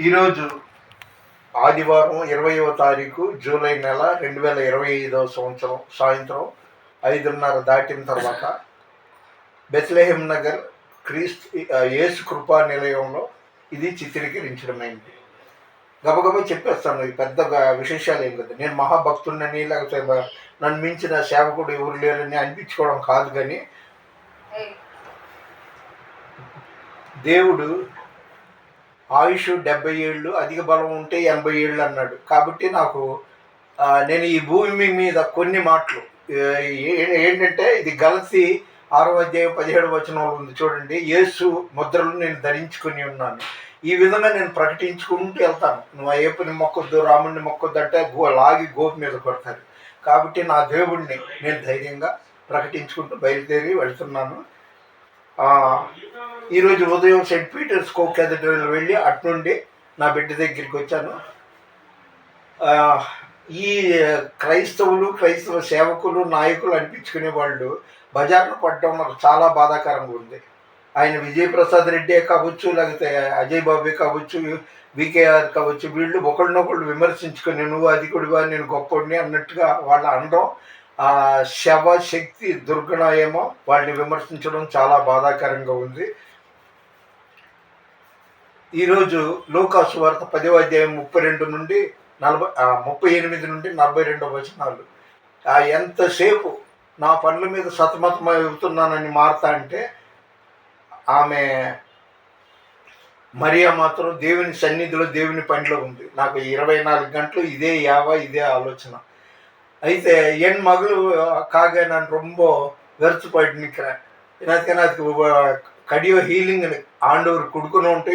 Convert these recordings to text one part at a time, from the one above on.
ఈరోజు ఆదివారం 20వ తారీఖు జూలై నెల 2025వ సంవత్సరం సాయంత్రం 5:30 దాటిన తర్వాత బెత్లెహేమ్ నగర్ యేసు కృపా నిలయంలో ఇది చిత్రీకరించడమైంది. గబగబా చెప్పేస్తాను, ఈ పెద్ద విశేషాలు ఏం కదా. నేను మహాభక్తుడిని లేకపోతే నన్ను మించిన సేవకుడు ఎవరు లేరని అనిపించుకోవడం కాదు, కానీ దేవుడు ఆయుష్ 70 ఏళ్ళు, అధిక బలం ఉంటే 80 ఏళ్ళు అన్నాడు. కాబట్టి నేను ఈ భూమి మీద కొన్ని మాటలు ఏంటంటే, ఇది గలతీ 6వ అధ్యాయం 17వ వచనంలో ఉంది చూడండి. యేసు ముద్రలు నేను ధరించుకుని ఉన్నాను. ఈ విధంగా నేను ప్రకటించుకుంటూ వెళ్తాను. నువ్వు అయ్యప్పని మొక్కొద్దు, రాముడిని మొక్కొద్దు అంటే లాగి గోపు మీద కొడతారు. కాబట్టి నా దేవుడిని నేను ధైర్యంగా ప్రకటించుకుంటూ బయలుదేరి వెళ్తున్నాను. ఈరోజు ఉదయం సెయింట్ పీటర్స్ కో కేథడ్రల్ వెళ్ళి అట్నుండి నా బిడ్డ దగ్గరికి వచ్చాను. ఈ క్రైస్తవ సేవకులు, నాయకులు అనిపించుకునే వాళ్ళు బజార్లో పడటం నాకు చాలా బాధాకరంగా ఉంది. ఆయన విజయప్రసాద్ రెడ్డి కావచ్చు, లేకపోతే అజయ్ బాబే కావచ్చు, వికేఆర్ కావచ్చు, వీళ్ళు ఒకళ్ళనొకళ్ళు విమర్శించుకొని నువ్వు అధికుడిగా నేను గొప్పడిని అన్నట్టుగా వాళ్ళు అనడం, శక్తి దుర్గణ ఏమో వాళ్ళని విమర్శించడం చాలా బాధాకరంగా ఉంది. ఈరోజు లూకా సువార్త 10వ అధ్యాయం 38 నుండి 42 వచనాలు. ఎంతసేపు నా పనుల మీద సతమతమవుతున్నానని మార్తా అంటే, ఆమె మరియా మాత్రం దేవుని సన్నిధిలో దేవుని పనిలో ఉంది. నాకు 24 గంటలు ఇదే ఇదే ఆలోచన. అయితే என் மகள் நான் ரொம்ப வெறுத்துப்பட்டு நிற்கிறேன். எனக்கு కడియో హీలింగ్ ఆండూరు కొడుకునుంటే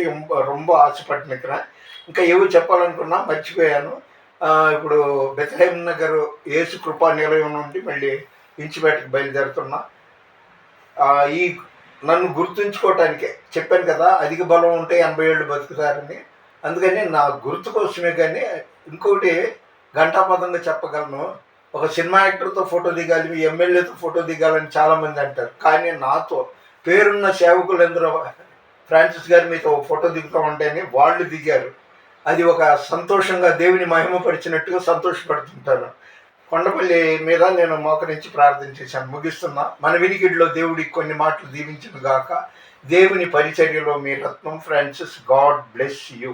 ரொம்ப ఆశపట్టి నిற்கிறேன். ఇంకా ఏవో చెప్పాలనుకున్నా మర్చిపోయాను. ఇప్పుడు బెత్లెహేమ్ నగర్ యేసు కృపా నిలయం నుండి మళ్ళీ ఇంచిపేటకు బయలుదేరుతున్నా. నన్ను గుర్తుంచుకోవటానికే చెప్పాను కదా, అధిక బలం ఉంటే 80 ఏళ్ళు బతుకుతారని. అందుకని నా గుర్తు కోసమే. కానీ ఇంకోటి ఘంటాపదంగా చెప్పగలను, ఒక సినిమా యాక్టర్తో ఫోటో దిగాలి, ఎమ్మెల్యేతో ఫోటో దిగాలని చాలామంది అంటారు. కానీ నాతో పేరున్న సేవకులందరూ ఫ్రాన్సిస్ గారి మీతో ఫోటో దిగుతూ ఉంటేనే వాళ్ళు దిగారు. అది ఒక సంతోషంగా, దేవుని మహిమపరిచినట్టుగా సంతోషపడుతుంటాను. కొండపల్లి మీద నేను మోకరించి ప్రార్థన చేశాను. ముగిస్తున్నా. మన వినికిడిలో దేవుడికి కొన్ని మాటలు దీవించును గాక. దేవుని పరిచర్యలో మీ రత్నం ఫ్రాన్సిస్. God bless you.